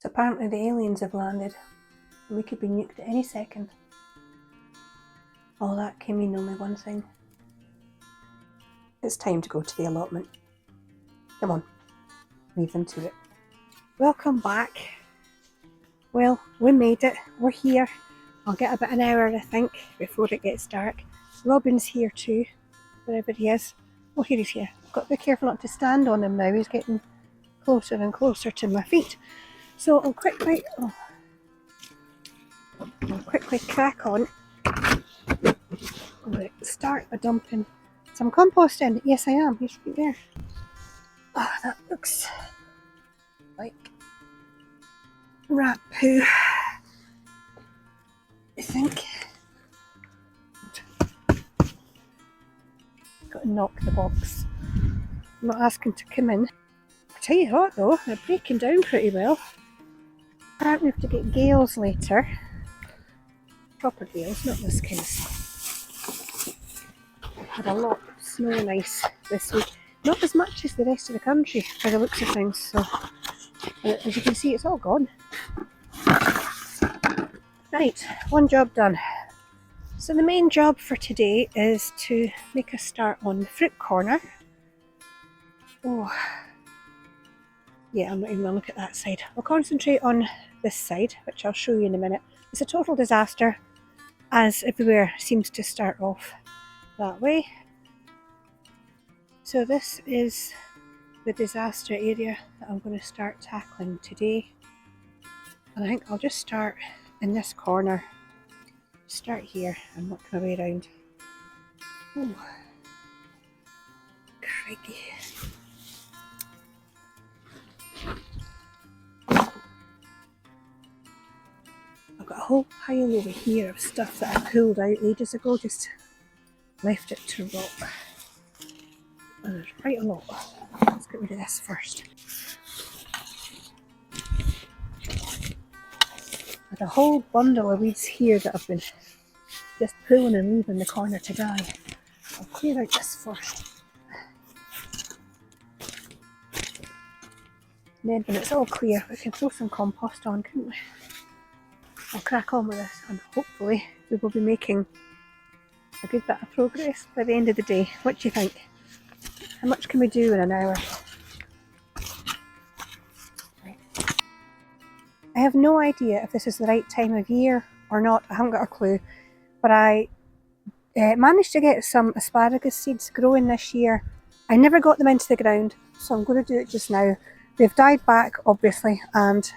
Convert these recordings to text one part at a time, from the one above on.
So apparently the aliens have landed and we could be nuked at any second. All that can mean only one thing. It's time to go to the allotment. Come on, leave them to it. Welcome back. Well, we made it. We're here. I'll get about an hour, I think, before it gets dark. Robin's here too, wherever he is. Oh, here he's here. I've got to be careful not to stand on him now. He's getting closer and closer to my feet. So I'll quickly crack on. Start by dumping some compost in. Yes, I am. He's right there. Oh, that looks like rat poo, I think. Got to knock the box. I'm not asking to come in. I tell you what though, they're breaking down pretty well. Apparently we have to get gales later. Proper gales, not this kind of stuff. Had a lot of snow and ice this week. Not as much as the rest of the country by the looks of things, so as you can see it's all gone. Right, one job done. So the main job for today is to make a start on the fruit corner. Oh, yeah, I'm not even going to look at that side. I'll concentrate on this side, which I'll show you in a minute. It's a total disaster, as everywhere seems to start off that way. So this is the disaster area that I'm going to start tackling today. And I think I'll just start in this corner. Start here and work my way around. Oh, crikey. I've got a whole pile over here of stuff that I pulled out ages ago, just left it to rot. And there's quite a lot. Let's get rid of this first. There's a whole bundle of weeds here that I've been just pulling and leaving in the corner to die. I'll clear out this first. And then when it's all clear, we can throw some compost on, couldn't we? I'll crack on with this and hopefully we will be making a good bit of progress by the end of the day. What do you think? How much can we do in an hour? Right. I have no idea if this is the right time of year or not. I haven't got a clue. But I managed to get some asparagus seeds growing this year. I never got them into the ground, so I'm going to do it just now. They've died back, obviously, and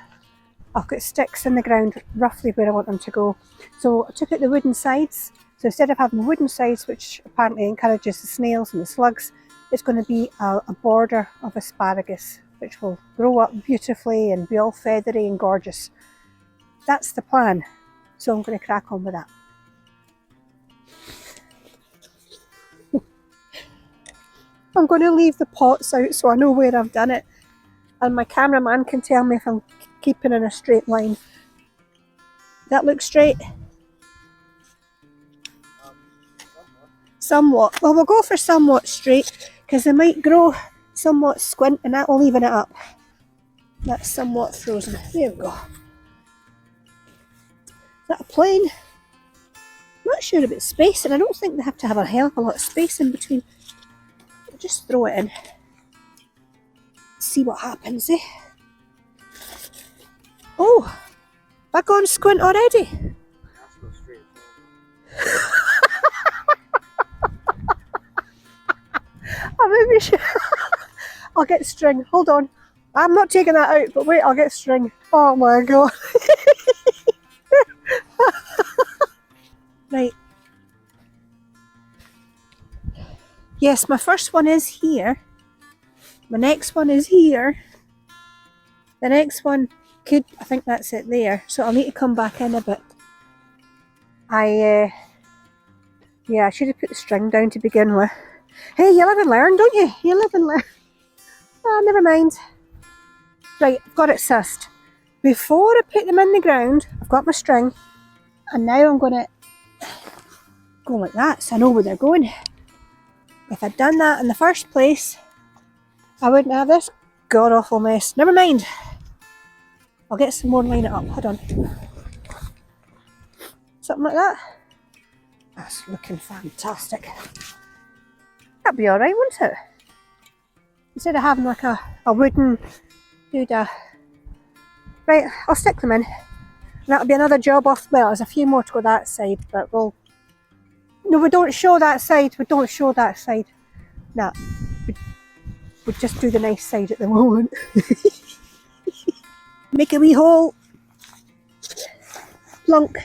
I've got sticks in the ground roughly where I want them to go. So I took out the wooden sides. So instead of having wooden sides, which apparently encourages the snails and the slugs, it's going to be a border of asparagus, which will grow up beautifully and be all feathery and gorgeous. That's the plan. So I'm going to crack on with that. I'm going to leave the pots out so I know where I've done it. And my cameraman can tell me if I'm keeping in a straight line. That looks straight? Somewhat. Well, we'll go for somewhat straight because they might grow somewhat squint and that will even it up. That's somewhat frozen. There we go. Is that a plane? I'm not sure about space, and I don't think they have to have a hell of a lot of space in between. We'll just throw it in. See what happens, eh? Oh! Have I gone squint already? Maybe I'll get string. Hold on. I'm not taking that out, but wait, I'll get string. Oh my god. Right. Yes, my first one is here. My next one is here. The next one I think that's it there. So I'll need to come back in a bit. I should have put the string down to begin with. Hey, you live and learn, don't you? You live and learn. Ah, never mind. Right, I've got it sussed. Before I put them in the ground, I've got my string, and now I'm going to go like that so I know where they're going. If I'd done that in the first place, I wouldn't have this god-awful mess. Never mind. I'll get some more and line it up. Hold on. Something like that. That's looking fantastic. That'd be alright, wouldn't it? Instead of having like a wooden doodah. Right, I'll stick them in. And that'll be another job off. Well, there's a few more to go that side, but we'll... No, we don't show that side. We don't show that side. Nah. We'll just do the nice side at the moment. Make a wee hole. Plunk.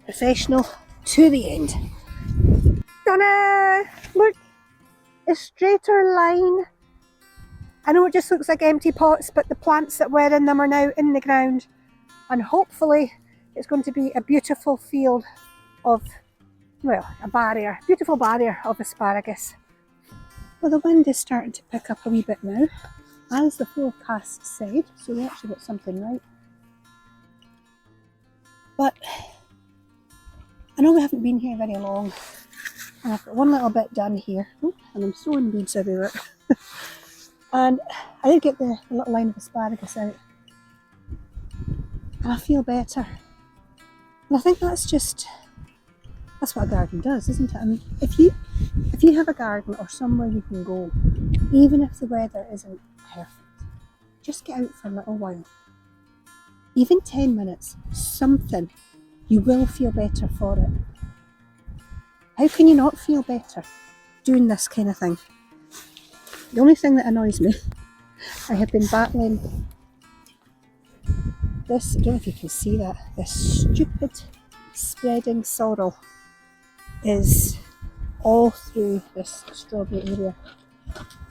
Professional to the end. Ta-da! Look! A straighter line. I know it just looks like empty pots, but the plants that were in them are now in the ground. And hopefully it's going to be a beautiful field of, well, a barrier. Beautiful barrier of asparagus. Well, the wind is starting to pick up a wee bit now, as the forecast said, so we actually got something right. But I know we haven't been here very long, and I've got one little bit done here. Oh, and I'm sowing weeds everywhere. And I did get the little line of asparagus out, and I feel better. And I think that's what a garden does, isn't it? I mean, if you have a garden or somewhere you can go, even if the weather isn't perfect, just get out for a little while. Even 10 minutes, something, you will feel better for it. How can you not feel better doing this kind of thing? The only thing that annoys me, I have been battling this, I don't know if you can see that, this stupid spreading sorrel is all through this strawberry area.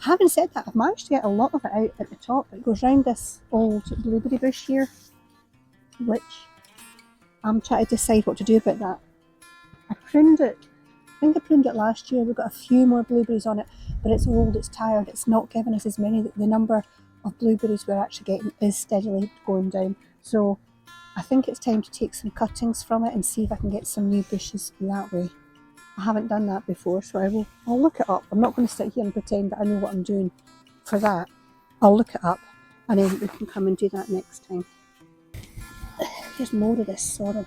Having said that, I've managed to get a lot of it out at the top. It goes round this old blueberry bush here, which I'm trying to decide what to do about that. I pruned it, I think I pruned it last year. We've got a few more blueberries on it, but it's old, it's tired, it's not giving us as many. The number of blueberries we're actually getting is steadily going down. So I think it's time to take some cuttings from it and see if I can get some new bushes that way. I haven't done that before, so I'll look it up. I'm not going to sit here and pretend that I know what I'm doing for that. I'll look it up and then we can come and do that next time. Here's more of this sorrel.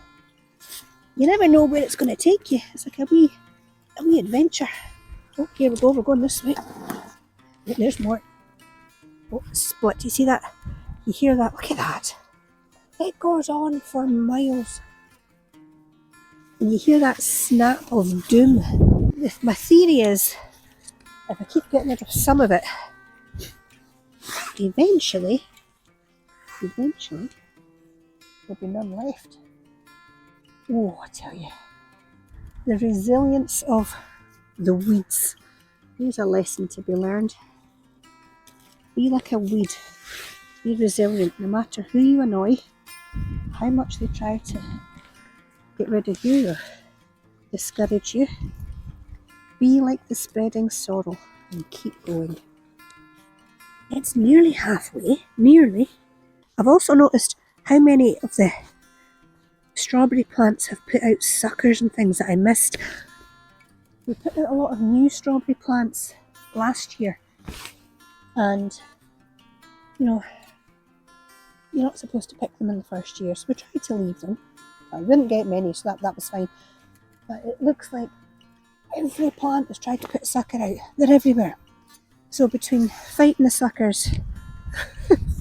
You never know where it's going to take you. It's like a wee adventure. Oh, here we go, we're going this way. Look, there's more. Oh, split. You see that? You hear that? Look at that. It goes on for miles. And you hear that snap of doom. My theory is, if I keep getting rid of some of it, eventually, there'll be none left. Oh, I tell you, the resilience of the weeds. Here's a lesson to be learned. Be like a weed. Be resilient, no matter who you annoy, how much they try to get rid of you or discourage you. Be like the spreading sorrel and keep going. It's nearly halfway, nearly. I've also noticed how many of the strawberry plants have put out suckers and things that I missed. We put out a lot of new strawberry plants last year, and you know, you're not supposed to pick them in the first year, so we tried to leave them. I didn't get many, so that was fine. But it looks like every plant has tried to put sucker out. They're everywhere. So between fighting the suckers,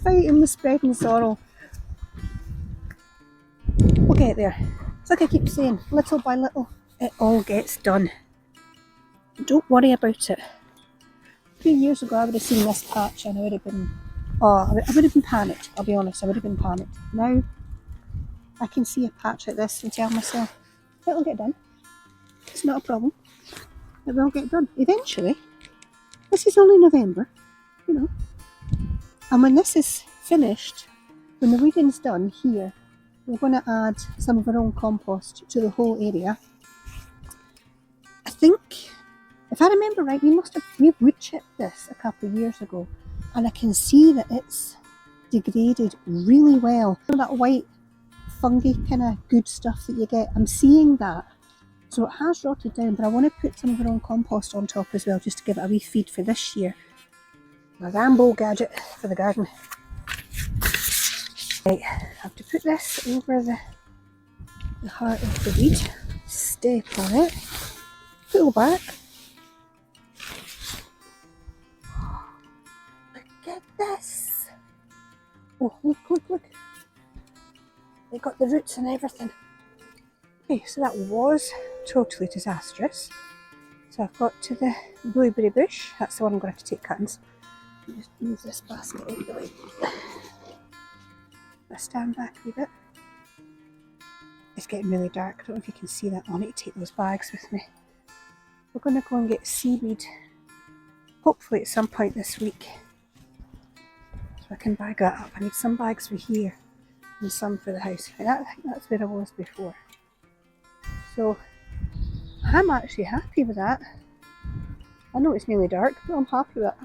fighting the spreading sorrel, we'll get there. It's like I keep saying, little by little, it all gets done. Don't worry about it. 2 years ago I would have seen this patch and I would have been panicked, I'll be honest, I would have been panicked. Now, I can see a patch like this and tell myself, it'll get done. It's not a problem. It will get done. Eventually. This is only November, you know. And when this is finished, when the weeding's done here, we're going to add some of our own compost to the whole area. I think, if I remember right, we wood chipped this a couple of years ago, and I can see that it's degraded really well. You know, that white fungi kind of good stuff that you get, I'm seeing that. So it has rotted down, but I want to put some of our own compost on top as well, just to give it a wee feed for this year. My Rambo gadget for the garden. Right, I have to put this over the heart of the weed, step on it, pull back. Look at this! Oh, look. They got the roots and everything. Okay, so that was totally disastrous. So I've got to the blueberry bush. That's the one I'm going to have to take cuttings. Just move this basket out of the way. I stand back a wee bit. It's getting really dark. I don't know if you can see that. I need to take those bags with me. We're going to go and get seaweed, hopefully at some point this week. So I can bag that up. I need some bags for here and some for the house. I think that's where I was before. So I'm actually happy with that. I know it's nearly dark, but I'm happy with that.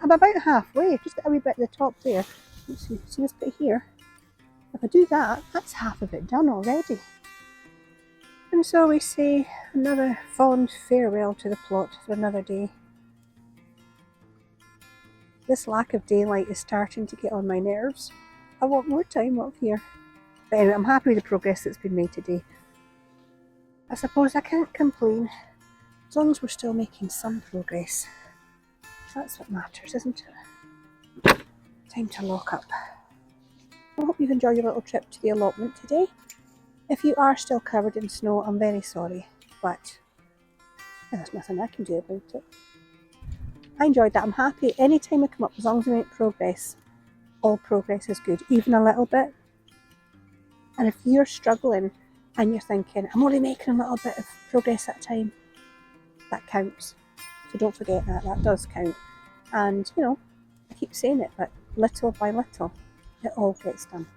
I'm about halfway, just a wee bit at the top there. Let's see this bit here. If I do that, that's half of it done already. And so we say another fond farewell to the plot for another day. This lack of daylight is starting to get on my nerves. I want more time up here. But anyway, I'm happy with the progress that's been made today. I suppose I can't complain, as long as we're still making some progress. That's what matters, isn't it? Time to lock up. I hope you've enjoyed your little trip to the allotment today. If you are still covered in snow, I'm very sorry, but there's nothing I can do about it. I enjoyed that. I'm happy anytime I come up, as long as we make progress. All progress is good, even a little bit. And if you're struggling and you're thinking, I'm only making a little bit of progress at a time, that counts. So don't forget that, that does count. And, I keep saying it, but little by little, it all gets done.